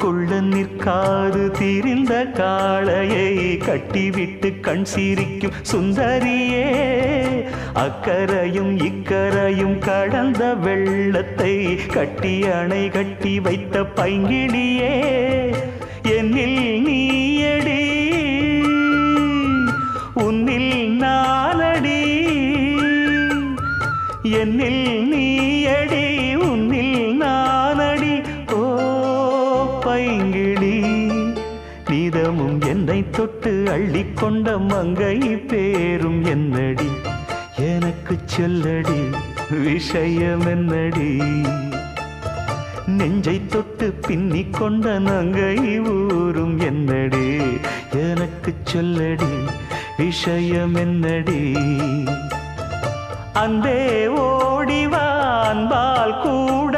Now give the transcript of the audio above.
கொள்ள நிற்காது திரிந்த காளையை கட்டிவிட்டு கண் சிரிக்கும் சுந்தரியே, அக்கரையும் இக்கரையும் கடந்த வெள்ளத்தை கட்டி அணை கட்டி வைத்த பைங்கிளியே, என்னில் நீயடி உன்னில் நானடி, என்னில் நீயடி உன்னில் நானடி. ஓ பைங்கிளி, நீதமும் என்னை தொட்டு அள்ளிக்கொண்ட மங்கை பேரும் என்னடி, எனக்கு சொல்லடி விஷயம் என்னடி. நெஞ்சை தொட்டு பின்னிக் கொண்ட நங்கை ஊரும் என்னடி, எனக்கு சொல்லடி விஷயம் என்னடி. அன்பே ஓடிவான்பால் கூட